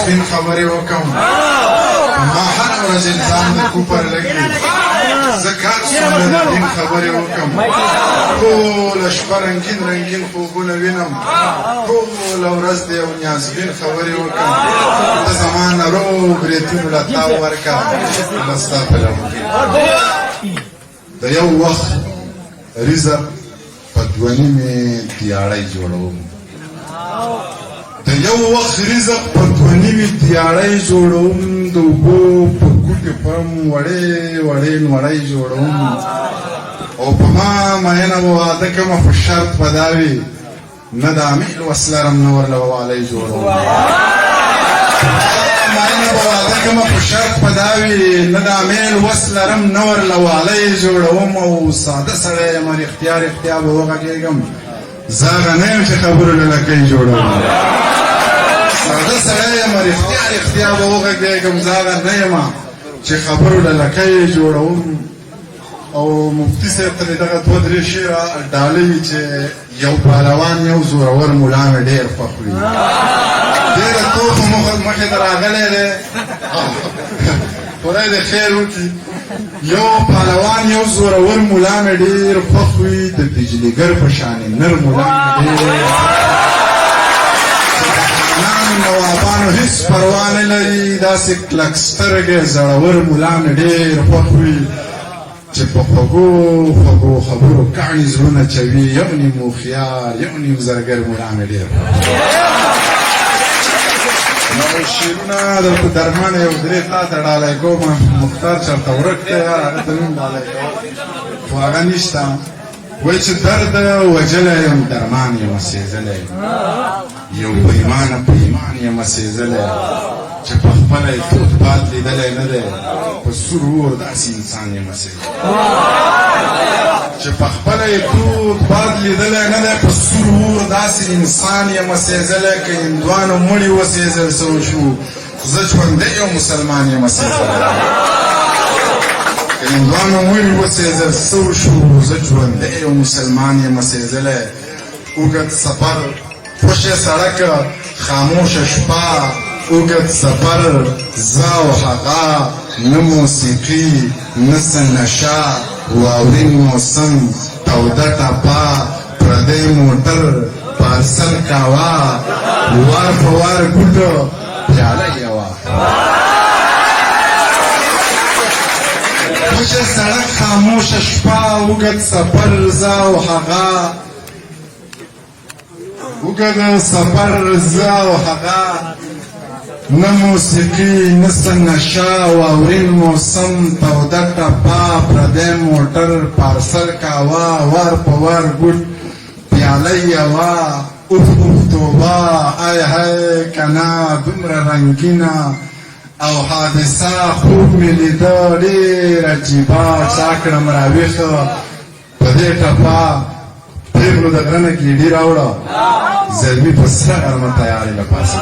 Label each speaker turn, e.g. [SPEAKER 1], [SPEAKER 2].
[SPEAKER 1] سپین خبرې وکم ما هره ورځ الزام د کوپر لګي زکات څومره د دین خبرې وکم ټوله شپه رنګین رنګین خوبونه وینم ټوله ورځ د یو نیازبین خبرې وکم ته زما نه روغ بریتونو له تاو ورکړه زه ستا په لمن کې د یو وخت رزق په دوه نیمې دیاړی جوړوم د یو وخت رزق په دوه نیمې دیاړی جوړوم د اوبو په کوټې پم وړې وړې نوړی جوړوم او په ما مینه به واده کومه خو شرط به دا وي نه د امیل وس لرم نه ورله به والی جوړوم مینه به واده کومه خو شرط به دا وي نه د امیل وس لرم نه ورله والی جوړوم او ساده سړی یم رښتیا رښتیا به وغږېږم زه هغه نه یم چې خبرو له لکۍ جوړوم ساده سړی یم رښتیا رښتیا به وغږېږم زه هغه نه یم چې خبرو له لکۍ جوړوم او مفتي صاحب ته مې دغه دوه درې شعره ډالۍ وي چې یو پهلوان یو زورور ملا مې ډېر خوښ وي ډېره توخ مخې ته راغلی دی خدای دې خیر وکړي یو پهلوان یو زورور ملا مې ډېر خوښ وي د بجلیګر په شانې نر ملا مې ډېر نوابانو هیڅ پروا نه لري داسې کلک سترګې زړور ملا مې ډېر خوښ وي چې په خوږو خوږو خبرو کاڼي زړونه چوي یو نیم هوښیار یو نیم زرګر ملا مې ډېر نو شعرونه درته درمانه یو درې تا ته ډالۍ کوم مختار چېرته ورک دی یار هغه ته نوم ډالۍ کوم خو هغه نشته وایي چې درد وجلی یم درمان یم سېزلی یو پریمانه په ایمان یم سېزلی چې په خپله یې تود باد لیدلی نه دی په سور اور داسې انسان یم سېزلی چې په خپله یې تود باد لیدلی نه دی په سور اور داسې انسان یم سېزلی که هندوانو مړي وسېزل سوی شو زه ژوندی یو مسلمان یم سېزلی که هندوانو مړي وسېزل سوی شو زه ژوندی یو مسلمان یم سېزلی اوږد سفر خوشې سړک خاموشه شپه اوږد سفر زه او هغه نه موسیقي نه څه نشه واورین موسم توده ټپه پردی موټر پارسل کاوه وار په وار ګوټو پیاله یوه خوشې سړک خاموشه شپه اوږد سفر زه او هغه اوږد سفر زه او هغه نه موسیقي نه څه نشه واورین موسم توده ټپه پردی موټر پارسل کاوه وار په وار ګوټ پیاله یوه اوف اوف توبه ای های کنه دومره رنګینه او حادثه خوب مې لیده ډېر عجیبه چا کړم راویښه په دې ټپه پرېغلو د غره نه ګیډي راوړه زلمي په سره غرمه تیارې له پاسه